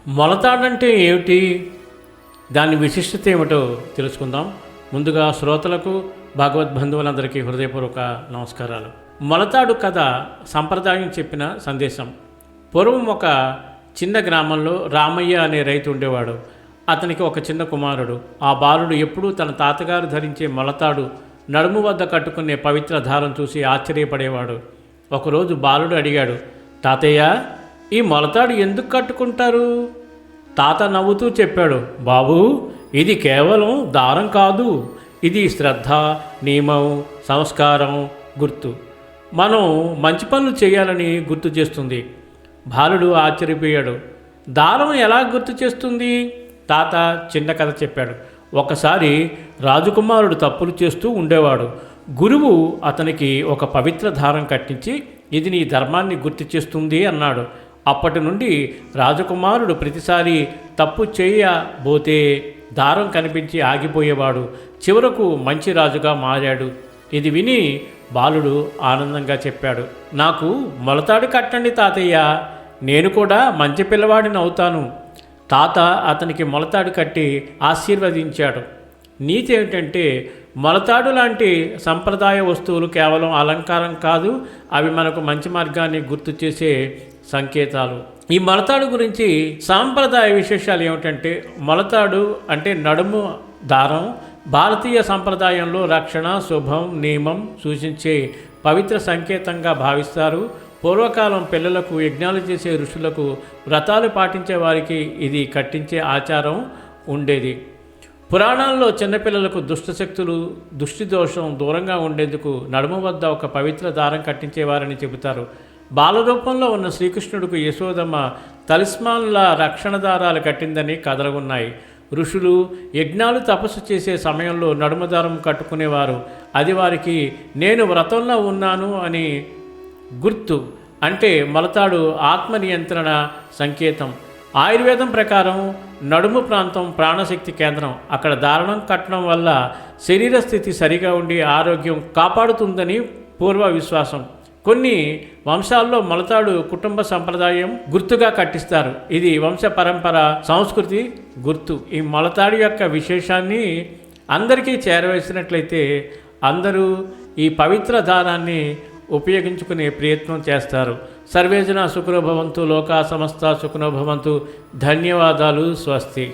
మొలతాడంటే ఏమిటి, దాని విశిష్టత ఏమిటో తెలుసుకుందాం. ముందుగా శ్రోతలకు భగవద్బంధువులందరికీ హృదయపూర్వక నమస్కారాలు. మొలతాడు కథ సంప్రదాయం చెప్పిన సందేశం. పూర్వం ఒక చిన్న గ్రామంలో రామయ్య అనే రైతు ఉండేవాడు. అతనికి ఒక చిన్న కుమారుడు. ఆ బాలుడు ఎప్పుడూ తన తాతగారు ధరించే మొలతాడు నడుము వద్ద కట్టుకునే పవిత్ర దారం చూసి ఆశ్చర్యపడేవాడు. ఒకరోజు బాలుడు అడిగాడు, తాతయ్య, ఈ మొలతాడు ఎందుకు కట్టుకుంటారు? తాత నవ్వుతూ చెప్పాడు, బాబూ, ఇది కేవలం దారం కాదు, ఇది శ్రద్ధ, నియమం, సంస్కారం, గుర్తు. మనం మంచి పనులు చేయాలని గుర్తు చేస్తుంది. బాలుడు ఆశ్చర్యపోయాడు. దారం ఎలా గుర్తు చేస్తుంది? తాత చిన్న కథ చెప్పాడు. ఒకసారి రాజకుమారుడు తప్పులు చేస్తూ ఉండేవాడు. గురువు అతనికి ఒక పవిత్ర దారం కట్టించి, ఇది నీ ధర్మాన్ని గుర్తు చేస్తుంది అన్నాడు. అప్పటి నుండి రాజకుమారుడు ప్రతిసారి తప్పు చేయబోతే దారం కనిపించి ఆగిపోయేవాడు. చివరకు మంచి రాజుగా మారాడు. ఇది విని బాలుడు ఆనందంగా చెప్పాడు, నాకు మొలతాడు కట్టండి తాతయ్య, నేను కూడా మంచి పిల్లవాడిని అవుతాను. తాత అతనికి మొలతాడు కట్టి ఆశీర్వదించాడు. నీతి ఏమిటంటే, మొలతాడు లాంటి సంప్రదాయ వస్తువులు కేవలం అలంకారం కాదు, అవి మనకు మంచి మార్గాన్ని గుర్తు చేసే సంకేతాలు. ఈ మొలతాడు గురించి సాంప్రదాయ విశేషాలు ఏమిటంటే, మొలతాడు అంటే నడుము దారం. భారతీయ సంప్రదాయంలో రక్షణ, శుభం, నియమం సూచించే పవిత్ర సంకేతంగా భావిస్తారు. పూర్వకాలం పిల్లలకు యజ్ఞాలు చేసే ఋషులకు, వ్రతాలు పాటించే వారికి ఇది కట్టించే ఆచారం ఉండేది. పురాణాల్లో చిన్నపిల్లలకు దుష్టశక్తులు, దృష్టి దోషం దూరంగా ఉండేందుకు నడుము వద్ద ఒక పవిత్ర దారం కట్టించేవారని చెబుతారు. బాలరూపంలో ఉన్న శ్రీకృష్ణుడికి యశోదమ్మ తలిస్మాన్ల రక్షణ దారాలు కట్టిందని కథలు ఉన్నాయి. ఋషులు యజ్ఞాలు తపస్సు చేసే సమయంలో నడుము దారం కట్టుకునేవారు. అది వారికి నేను వ్రతంలో ఉన్నాను అని గుర్తు. అంటే మొలతాడు ఆత్మ నియంత్రణ సంకేతం. ఆయుర్వేదం ప్రకారం నడుము ప్రాంతం ప్రాణశక్తి కేంద్రం. అక్కడ దారణం కట్టడం వల్ల శరీర స్థితి సరిగా ఉండి ఆరోగ్యం కాపాడుతుందని పూర్వ విశ్వాసం. కొన్ని వంశాల్లో మొలతాడు కుటుంబ సంప్రదాయం గుర్తుగా కట్టిస్తారు. ఇది వంశ పరంపర, సంస్కృతి గుర్తు. ఈ మొలతాడు యొక్క విశేషాన్ని అందరికీ చేరవేసినట్లయితే అందరూ ఈ పవిత్ర దారాన్ని ఉపయోగించుకునే ప్రయత్నం చేస్తారు. సర్వేజన సుఖినో భవంతు, లోకా సమస్త సుఖినో భవంతు. ధన్యవాదాలు. స్వస్తి.